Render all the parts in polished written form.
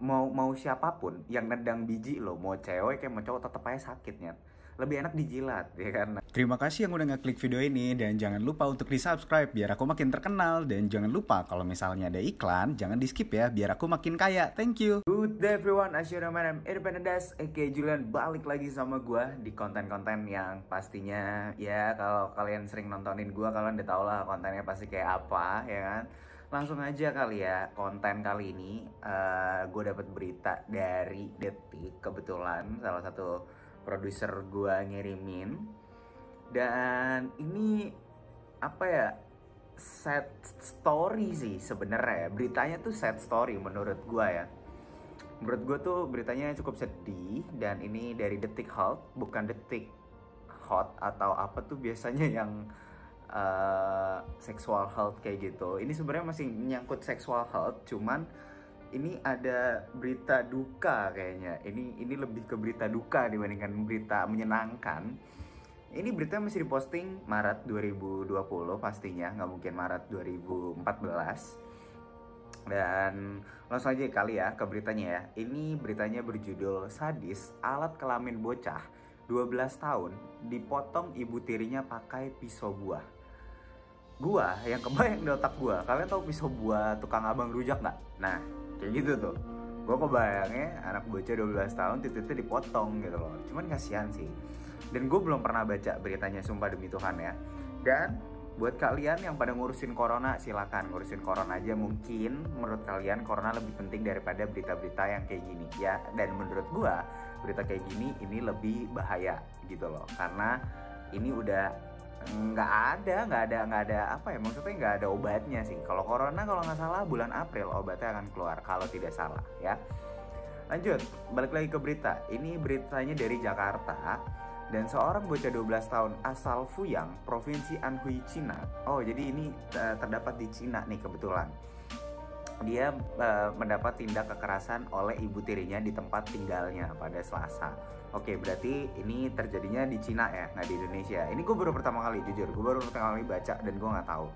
mau siapapun yang nendang biji lo, mau cewek kayak mau cowok, tetep aja sakitnya. Lebih enak dijilat, ya kan? Terima kasih yang udah ngeklik video ini dan jangan lupa untuk di-subscribe biar aku makin terkenal, dan jangan lupa kalau misalnya ada iklan jangan di-skip ya biar aku makin kaya. Thank you. Good day everyone, as you know, I'm Independent Das, aka Julian, balik lagi sama gue di konten-konten yang pastinya ya kalau kalian sering nontonin gue, kalian udah tau lah kontennya pasti kayak apa, ya kan? Langsung aja kali ya, konten kali ini gue dapet berita dari Detik, kebetulan salah satu produser gue ngirimin. Dan ini apa ya, sad story sih sebenarnya. Beritanya tuh sad story menurut gue ya. Menurut gue tuh beritanya cukup sedih. Dan ini dari Detik Health, bukan Detik Hot atau apa tuh biasanya yang sexual health kayak gitu. Ini sebenarnya masih menyangkut sexual health, cuman ini ada berita duka kayaknya. Ini lebih ke berita duka dibandingkan berita menyenangkan. Ini berita masih diposting Maret 2020 pastinya, nggak mungkin Maret 2014. Dan langsung aja kali ya ke beritanya ya. Ini beritanya berjudul Sadis Alat Kelamin Bocah 12 tahun dipotong ibu tirinya pakai pisau buah. Gua yang kebayang di otak gua, kalian tahu pisau buah tukang abang rujak nggak? Nah, kayak gitu tuh. Gue kebayangnya anak bocah 12 tahun titiknya dipotong gitu loh. Cuman kasihan sih. Dan gue belum pernah baca beritanya, sumpah demi Tuhan ya. Dan buat kalian yang pada ngurusin corona, silakan ngurusin corona aja. Mungkin menurut kalian corona lebih penting daripada berita-berita yang kayak gini ya. Dan menurut gue berita kayak gini ini lebih bahaya gitu loh. Karena ini udah nggak ada apa ya, maksudnya nggak ada obatnya sih. Kalau corona kalau nggak salah bulan April obatnya akan keluar kalau tidak salah ya. Lanjut, balik lagi ke berita. Ini beritanya dari Jakarta. Dan seorang bocah 12 tahun asal Fuyang, Provinsi Anhui, Cina. Oh, jadi ini terdapat di Cina nih kebetulan. Dia mendapat tindak kekerasan oleh ibu tirinya di tempat tinggalnya pada Selasa. Oke, berarti ini terjadinya di Cina ya, nggak di Indonesia. Ini gue baru pertama kali, jujur. Gue baru pertama kali baca dan gue nggak tahu.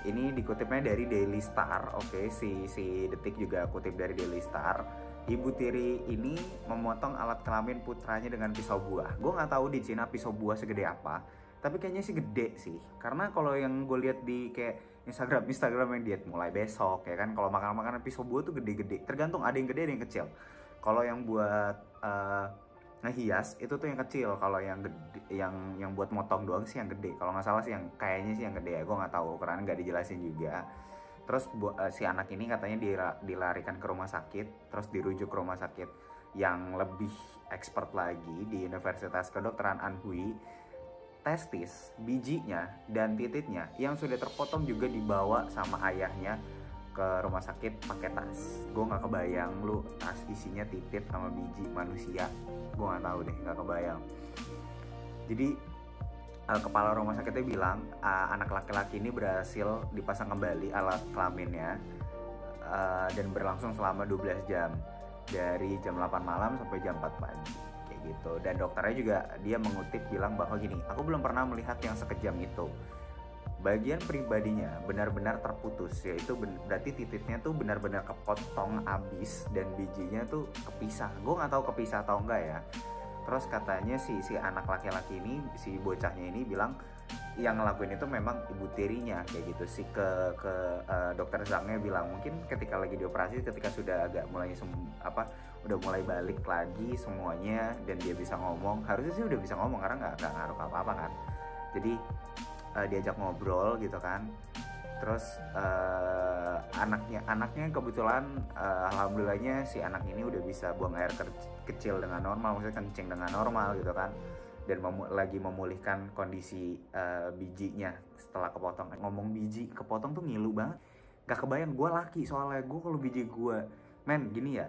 Ini dikutipnya dari Daily Star. Oke, si Detik juga kutip dari Daily Star. Ibu tiri ini memotong alat kelamin putranya dengan pisau buah. Gue nggak tahu di Cina pisau buah segede apa. Tapi kayaknya sih gede sih. Karena kalau yang gue lihat di kayak Instagram yang diet mulai besok ya kan, kalau makanan pisau buah tuh gede-gede. Tergantung, ada yang gede ada yang kecil. Kalau yang buat ngehias itu tuh yang kecil. Kalau yang gede, yang buat motong doang sih yang gede. Kalau nggak salah sih yang kayaknya sih yang gede ya. Gue nggak tahu karena nggak dijelasin juga. Terus si anak ini katanya dilarikan ke rumah sakit, terus dirujuk ke rumah sakit yang lebih expert lagi di Universitas Kedokteran Anhui. Testis, bijinya, dan titiknya yang sudah terpotong juga dibawa sama ayahnya ke rumah sakit pakai tas. Gue nggak kebayang lu tas isinya titik sama biji manusia. Gue nggak tahu deh, nggak kebayang. Jadi kepala rumah sakitnya bilang anak laki-laki ini berhasil dipasang kembali alat kelaminnya dan berlangsung selama 12 jam dari jam 8 malam sampai jam 4 pagi kayak gitu. Dan dokternya juga dia mengutip bilang bahwa gini, aku belum pernah melihat yang sekejam itu. Bagian pribadinya benar-benar terputus, yaitu berarti titiknya tuh benar-benar kepotong abis dan bijinya tuh kepisah. Gue nggak tahu kepisah atau enggak ya. Terus katanya si anak laki-laki ini, si bocahnya ini bilang yang ngelakuin itu memang ibu tirinya kayak gitu. Si dokter Zhangnya bilang mungkin ketika lagi dioperasi, ketika sudah agak mulai udah mulai balik lagi semuanya dan dia bisa ngomong, harusnya sih udah bisa ngomong karena nggak ngaruh apa-apa kan. Jadi diajak ngobrol gitu kan. Terus anaknya kebetulan alhamdulillahnya si anak ini udah bisa buang air kecil dengan normal, maksudnya kencing dengan normal gitu kan. Dan lagi memulihkan kondisi bijinya setelah kepotong. Ngomong biji kepotong tuh ngilu banget. Gak kebayang, gue laki soalnya. Gue kalau biji gue, men gini ya,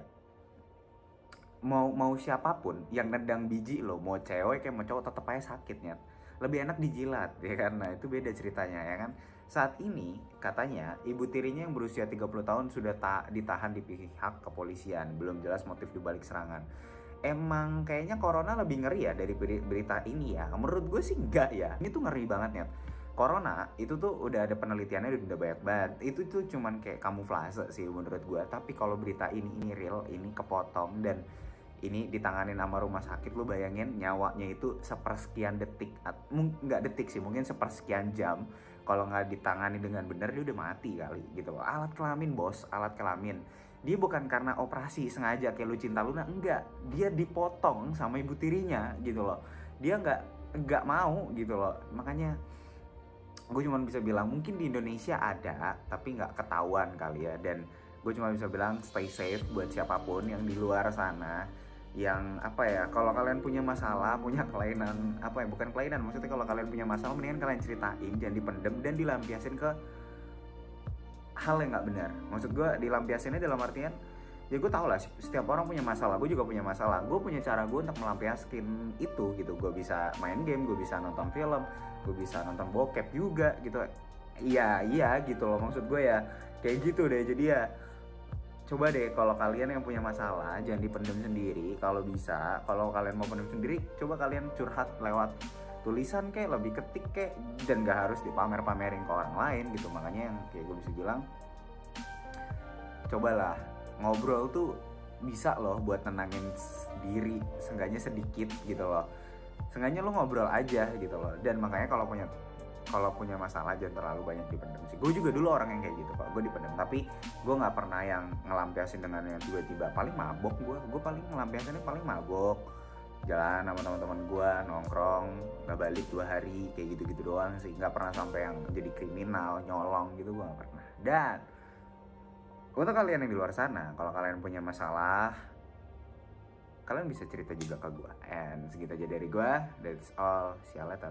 mau siapapun yang nendang biji lo, mau cewek kayak mau cowok, tetep aja sakitnya. Lebih enak dijilat ya kan. Nah itu beda ceritanya ya kan. Saat ini katanya ibu tirinya yang berusia 30 tahun sudah ditahan di pihak kepolisian. Belum jelas motif dibalik serangan. Emang kayaknya corona lebih ngeri ya dari berita ini ya. Menurut gue sih enggak ya. Ini tuh ngeri banget ya. corona itu tuh udah ada penelitiannya udah banyak banget. Itu tuh cuman kayak kamuflase sih menurut gue. Tapi kalau berita ini real, ini kepotong dan ini ditanganin sama rumah sakit, lu bayangin nyawanya itu sepersekian detik, nggak detik sih, mungkin sepersekian jam. Kalau nggak ditangani dengan benar dia udah mati kali gitu loh. Alat kelamin bos, alat kelamin. Dia bukan karena operasi sengaja kayak lu Cinta Luna, enggak. Dia dipotong sama ibu tirinya gitu loh. Dia nggak mau gitu loh. Makanya gue cuma bisa bilang mungkin di Indonesia ada tapi nggak ketahuan kali ya. Dan gue cuma bisa bilang stay safe buat siapapun yang di luar sana, yang apa ya, kalau kalian punya masalah, punya kelainan, apa ya, bukan kelainan, maksudnya kalau kalian punya masalah mendingan kalian ceritain, jangan dipendem dan dilampiasin ke hal yang nggak benar. Maksud gue dilampiasinnya dalam artian ya gue tau lah setiap orang punya masalah, gue juga punya masalah, gue punya cara gue untuk melampiaskan itu gitu. Gue bisa main game, gue bisa nonton film, gue bisa nonton bokep juga gitu. Iya gitu loh, maksud gue ya kayak gitu deh. Jadi ya coba deh kalau kalian yang punya masalah jangan dipendam sendiri. Kalau bisa, kalau kalian mau pendam sendiri, coba kalian curhat lewat tulisan kayak, lebih ketik kayak, dan gak harus dipamer-pamerin ke orang lain gitu. Makanya yang kayak gue bisa bilang, cobalah ngobrol tuh bisa loh buat tenangin diri, seenggaknya sedikit gitu loh. Seenggaknya lo ngobrol aja gitu loh. Dan makanya kalau punya masalah jangan terlalu banyak dipendam sih. Gue juga dulu orang yang kayak gitu kok, gue dipendam, tapi gue nggak pernah yang ngelampiasin dengan yang tiba-tiba. Paling mabok gue paling ngelampiasinnya paling mabok, jalan sama teman-teman gue, nongkrong nggak balik 2 hari kayak gitu-gitu doang sih. Nggak pernah sampai yang jadi kriminal, nyolong gitu, gue nggak pernah. Dan untuk kalian yang di luar sana, kalau kalian punya masalah, kalian bisa cerita juga ke gue. And segitu aja dari gue. That's all. See you later.